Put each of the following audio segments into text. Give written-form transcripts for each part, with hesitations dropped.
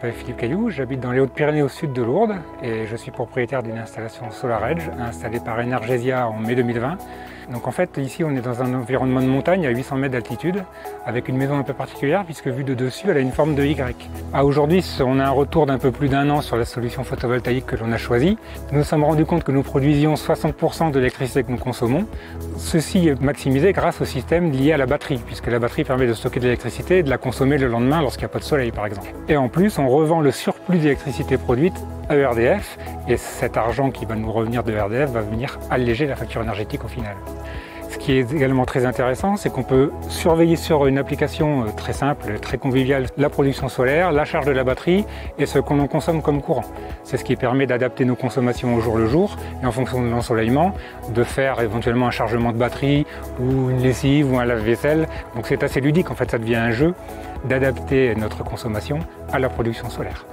m'appelle Philippe Cailloux, j'habite dans les Hautes-Pyrénées au sud de Lourdes et je suis propriétaire d'une installation SolarEdge installée par Energesia en mai 2020. Donc en fait ici on est dans un environnement de montagne à 800 mètres d'altitude avec une maison un peu particulière puisque vue de dessus elle a une forme de Y. Aujourd'hui on a un retour d'un peu plus d'1 an sur la solution photovoltaïque que l'on a choisie. Nous nous sommes rendus compte que nous produisions 60% de l'électricité que nous consommons. Ceci est maximisé grâce au système lié à la batterie puisque la batterie permet de stocker de l'électricité et de la consommer le lendemain lorsqu'il n'y a pas de soleil par exemple. Et en plus on revend le surplus d'électricité produite à ERDF et cet argent qui va nous revenir de ERDF va venir alléger la facture énergétique au final. Ce qui est également très intéressant, c'est qu'on peut surveiller sur une application très simple, très conviviale, la production solaire, la charge de la batterie et ce qu'on en consomme comme courant. C'est ce qui permet d'adapter nos consommations au jour le jour et en fonction de l'ensoleillement, de faire éventuellement un chargement de batterie ou une lessive ou un lave-vaisselle. Donc c'est assez ludique, en fait ça devient un jeu d'adapter notre consommation à la production solaire.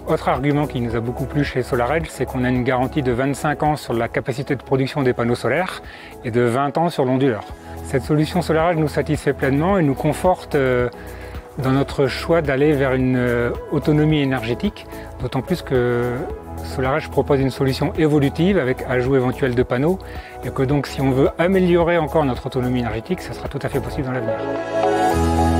Autre argument qui nous a beaucoup plu chez SolarEdge, c'est qu'on a une garantie de 25 ans sur la capacité de production des panneaux solaires et de 20 ans sur l'onduleur. Cette solution SolarEdge nous satisfait pleinement et nous conforte dans notre choix d'aller vers une autonomie énergétique, d'autant plus que SolarEdge propose une solution évolutive avec ajout éventuel de panneaux et que donc si on veut améliorer encore notre autonomie énergétique, ce sera tout à fait possible dans l'avenir.